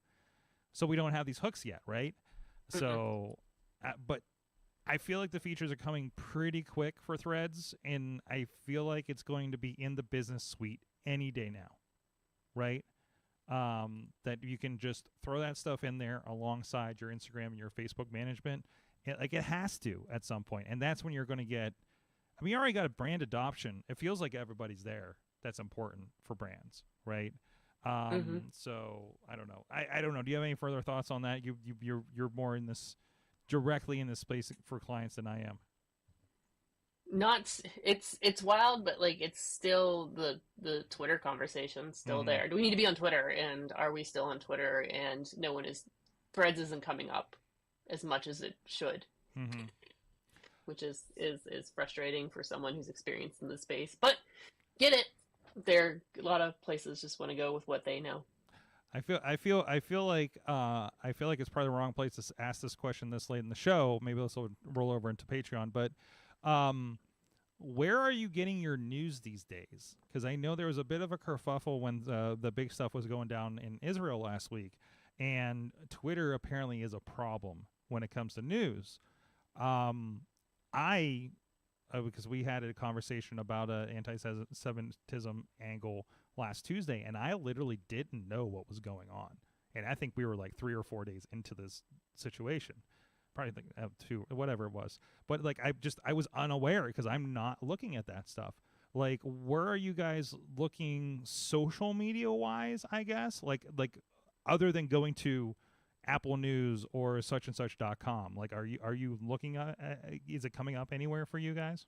so we don't have these hooks yet, right? Mm-hmm. So, but I feel like the features are coming pretty quick for threads, and I feel like it's going to be in the business suite any day now, right? That you can just throw that stuff in there alongside your Instagram and your Facebook management. It has to at some point, and that's when you're going to get. I mean, you already got a brand adoption. It feels like everybody's there. That's important for brands, right? So I don't know. I don't know. Do you have any further thoughts on that? You're more in this directly in this space for clients than I am. It's wild, but like it's still the Twitter conversation still there. Do we need to be on Twitter, and are we still on Twitter? And no one is. Threads isn't coming up as much as it should. Which is frustrating for someone who's experienced in the space. But get it. There a lot of places just want to go with what they know. I feel like it's probably the wrong place to ask this question this late in the show. Maybe this will roll over into Patreon. But where are you getting your news these days? Because I know there was a bit of a kerfuffle when the big stuff was going down in Israel last week, and Twitter apparently is a problem when it comes to news. Because we had a conversation about an anti-Semitism angle last Tuesday, and I literally didn't know what was going on. And I think we were like 3 or 4 days into this situation. Probably think 2, whatever it was. But like I was unaware because I'm not looking at that stuff. Like, where are you guys looking social media wise, I guess? Like other than going to Apple News or suchandsuch.com. Like, are you looking at, is it coming up anywhere for you guys?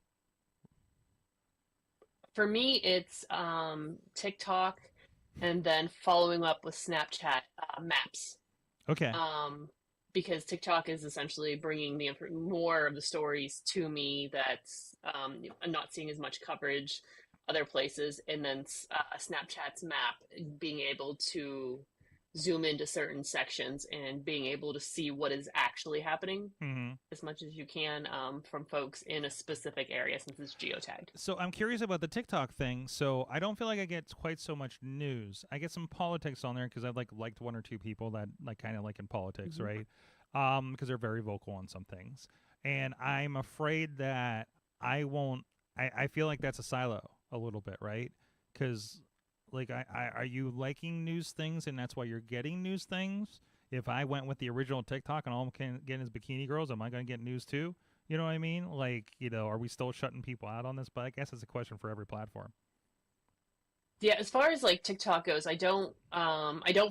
For me, it's TikTok, and then following up with Snapchat maps. Okay. Because TikTok is essentially bringing the more of the stories to me that's I'm not seeing as much coverage other places, and then Snapchat's map being able to zoom into certain sections and being able to see what is actually happening Mm-hmm. as much as you can from folks in a specific area since it's geotagged. So I'm curious about the TikTok thing. So I don't feel like I get quite so much news. I get some politics on there because I've liked one or two people that kind of like in politics, Mhm. right? Because they're very vocal on some things, and I'm afraid that I won't. I feel like that's a silo a little bit, right? Because like are you liking news things and that's why you're getting news things? If I went with the original TikTok and all I'm getting is bikini girls, am I going to get news too? You know what I mean? Like, are we still shutting people out on this? But I guess it's a question for every platform. Yeah, as far as like TikTok goes, I don't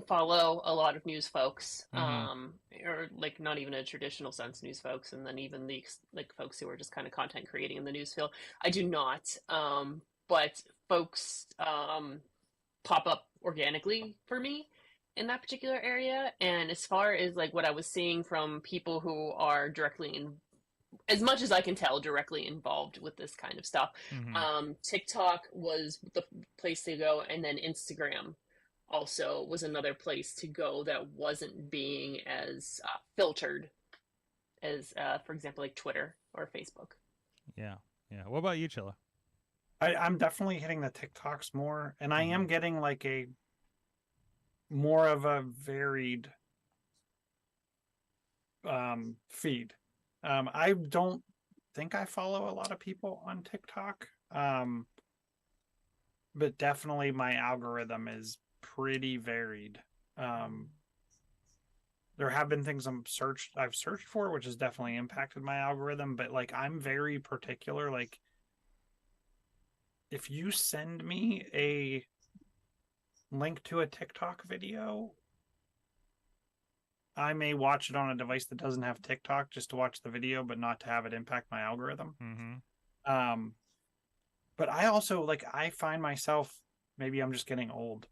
follow a lot of news folks, Mm-hmm. or like not even a traditional sense news folks, and then even the like folks who are just kind of content creating in the news field. I do not, but folks pop up organically for me in that particular area. And as far as like what I was seeing from people who are directly in, as much as I can tell, directly involved with this kind of stuff. Mm-hmm. TikTok was the place to go, and then Instagram also was another place to go that wasn't being as filtered as, for example, like Twitter or Facebook. Yeah. Yeah. What about you, Chilla? I'm definitely hitting the TikToks more, and I Mhm. am getting like a more of a varied feed. I don't think I follow a lot of people on TikTok, but definitely my algorithm is pretty varied. There have been things I've searched for, which has definitely impacted my algorithm, but like I'm very particular. Like if you send me a link to a TikTok video, I may watch it on a device that doesn't have TikTok just to watch the video, but not to have it impact my algorithm. Mm-hmm. But I also like I find myself, maybe I'm just getting old,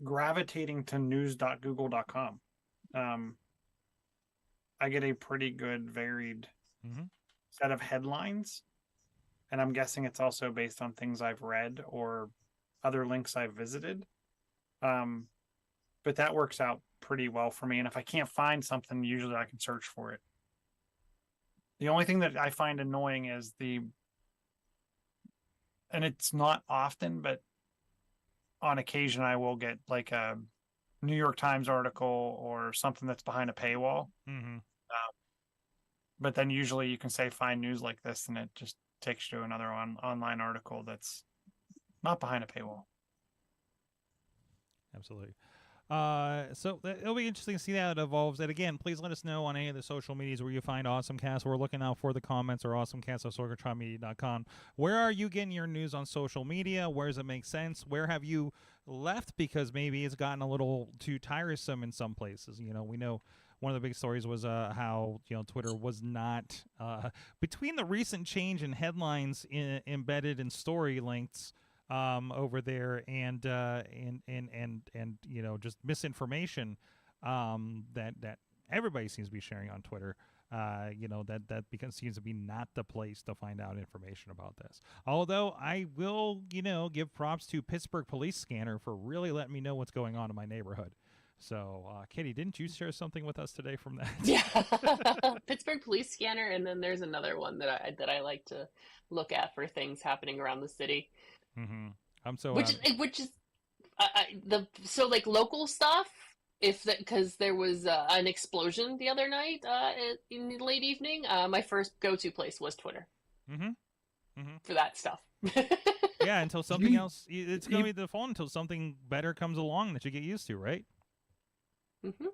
gravitating to news.google.com. I get a pretty good varied Mm-hmm. set of headlines, and I'm guessing it's also based on things I've read or other links I've visited. But that works out pretty well for me. And if I can't find something, usually I can search for it. The only thing that I find annoying is and it's not often, but on occasion I will get like a New York Times article or something that's behind a paywall. Mm-hmm. But then usually you can say find news like this, and it just takes you to another online article that's not behind a paywall. Absolutely. So it'll be interesting to see how it evolves. And again, please let us know on any of the social medias where you find AwesomeCast. We're looking out for the comments or AwesomeCast@sorgatronmedia.com. Where are you getting your news on social media? Where does it make sense? Where have you left because maybe it's gotten a little too tiresome in some places? We know one of the big stories was how Twitter was not between the recent change in headlines embedded in story links over there and just misinformation that everybody seems to be sharing on Twitter. That seems to be not the place to find out information about this. Although I will, give props to Pittsburgh Police Scanner for really letting me know what's going on in my neighborhood. So, Katie, didn't you share something with us today from that? Yeah, Pittsburgh Police Scanner, and then there's another one that I like to look at for things happening around the city. Mm-hmm. I'm so Which is so like local stuff. If that because there was an explosion the other night in the late evening, my first go-to place was Twitter Mm-hmm. Mm-hmm. for that stuff. Yeah, until something else, it's going to be the phone until something better comes along that you get used to, right? Mm-hmm.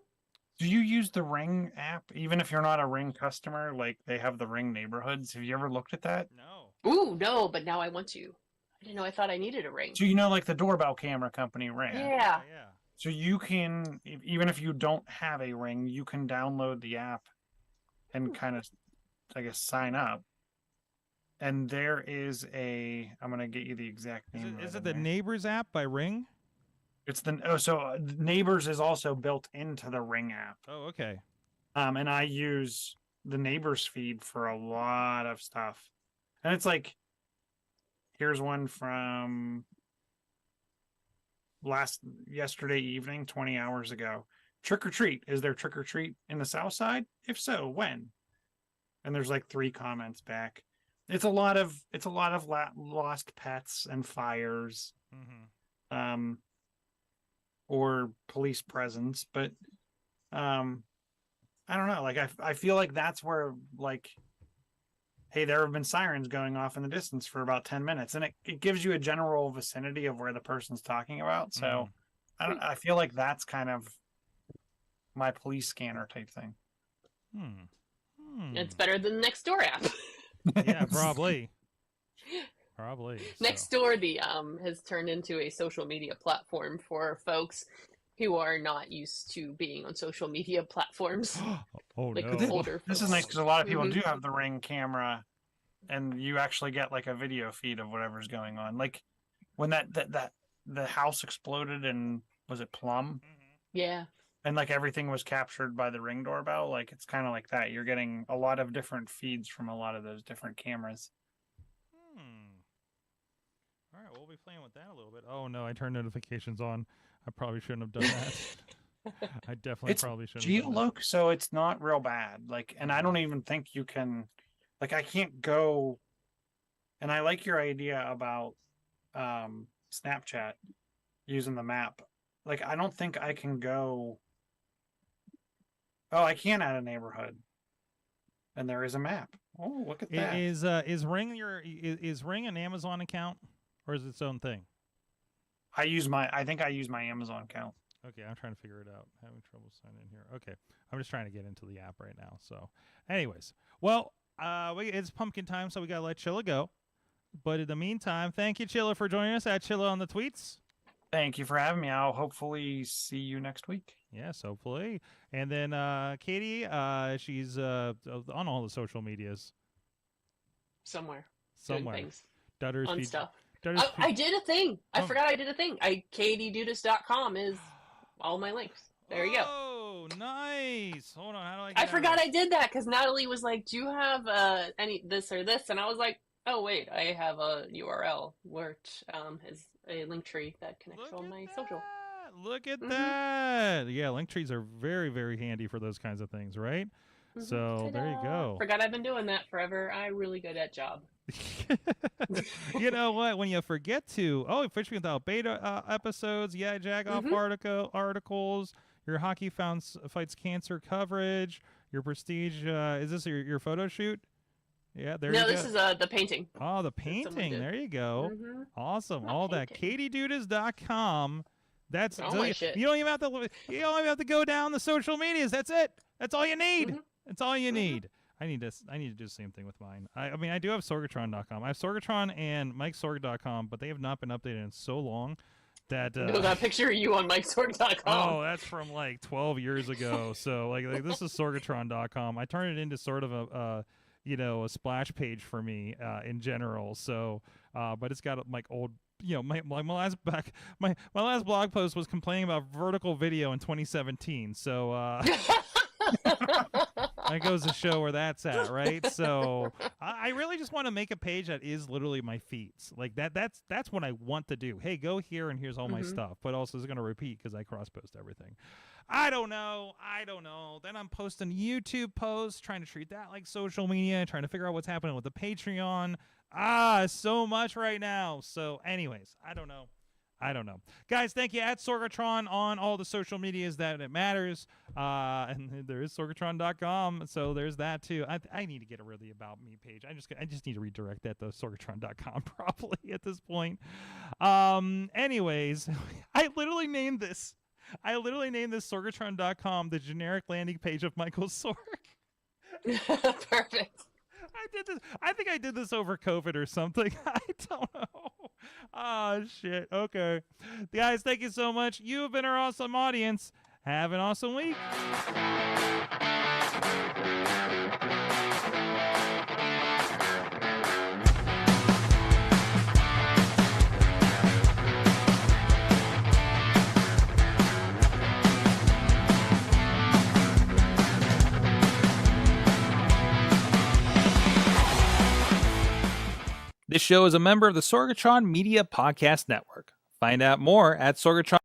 Do you use the Ring app, even if you're not a Ring customer? Like they have the Ring neighborhoods. Have you ever looked at that? No. Ooh, no, but now I want to. I didn't know. I thought I needed a ring. So like the doorbell camera company Ring. Yeah. Yeah. So you can, even if you don't have a Ring, you can download the app and kind of, I guess, sign up. And there is I'm going to get you the exact name. Is it the Neighbors app by Ring? Neighbors is also built into the Ring app. Oh, okay. And I use the Neighbors feed for a lot of stuff. And it's like, here's one from yesterday evening, 20 hours ago. Trick or treat. Is there trick or treat in the South Side? If so, when? And there's like 3 comments back. It's a lot of lost pets and fires, or police presence. But I don't know. Like I feel like that's where, like, hey, there have been sirens going off in the distance for about 10 minutes, and it gives you a general vicinity of where the person's talking about. So I feel like that's kind of my police scanner type thing. It's better than the Nextdoor app. Yeah, probably. Nextdoor has turned into a social media platform for folks who are not used to being on social media platforms. Oh, like no. older This folks. is nice because a lot of people do have the Ring camera, and you actually get like a video feed of whatever's going on. Like when that the house exploded in, was it Plum? Yeah. And like everything was captured by the Ring doorbell. Like it's kind of like that. You're getting a lot of different feeds from a lot of those different cameras. All right, we'll be playing with that a little bit. Oh no, I turned notifications on. I probably shouldn't have done that. I definitely probably shouldn't have done that. Geoloc, so it's not real bad. Like, and I don't even think you can, like, I can't go. And I like your idea about Snapchat using the map. Like, I don't think I can go. Oh, I can add a neighborhood, and there is a map. Oh, look at that. Is Ring is Ring an Amazon account, or is it its own thing? I think I use my Amazon account. Okay, I'm trying to figure it out. Having trouble signing in here. Okay, I'm just trying to get into the app right now. So, anyways, well, it's pumpkin time, so we gotta let Chilla go. But in the meantime, thank you, Chilla, for joining us at Chilla on the Tweets. Thank you for having me. I'll hopefully see you next week. Yes, hopefully. And then Katie, she's on all the social medias. Somewhere. Doing Doing things. Dutters On feed- stuff. Dutters Oh, I did a thing. I Oh. forgot I did a thing. KDDudas.com is all my links. There you go. Oh, nice. Hold on. How do I get I out of forgot this? I did that because Natalie was like, do you have any this or this? And I was like, oh, wait, I have a URL which is a link tree that connects Look all at my social. that. Look at Mhm. that. Yeah, link trees are very, very handy for those kinds of things, right? Mhm. So there you Ta-da. go. Forgot I've been doing that forever. I'm really good at job. You know what? When you forget to, Fishing Without Beta episodes, yeah, Jagoff articles, your Hockey Fights Cancer coverage, your Prestige, is this your photo shoot? Yeah, there you go. No, this is the painting. Oh, the someone painting. did. There you go. Mhm. Awesome. My All that. painting. KatieDudas.com. That's All so my you, shit. you don't even have to go down the social medias. That's it. That's all you need. Mhm. That's all you need. I need to do the same thing with mine. I mean, I do have Sorgatron.com. I have Sorgatron and MikeSorg.com, but they have not been updated in so long that No, that picture of you on MikeSorg.com. oh, that's from like 12 years ago. So like this is Sorgatron.com. I turned it into sort of a splash page for me in general. So but it's got like old, my last blog post was complaining about vertical video in 2017. So that goes to show where that's at, right? So I really just want to make a page that is literally my feeds. Like that's what I want to do. Hey, go here and here's all my stuff. But also it's going to repeat because I cross post everything. I don't know. Then I'm posting YouTube posts, trying to treat that like social media, trying to figure out what's happening with the Patreon. So much right now. So anyways, I don't know. Guys, thank you at Sorgatron on all the social medias that it matters. And there is Sorgatron.com. So there's that too. I need to get a really about me page. I just need to redirect that to Sorgatron.com probably at this point. Anyways, I literally named this Sorgatron.com the generic landing page of Michael Sorg. Perfect. I think I did this over COVID or something. I don't know. Oh, shit. Okay. Guys, thank you so much. You have been our awesome audience. Have an awesome week. This show is a member of the Sorgatron Media Podcast Network. Find out more at Sorgatron.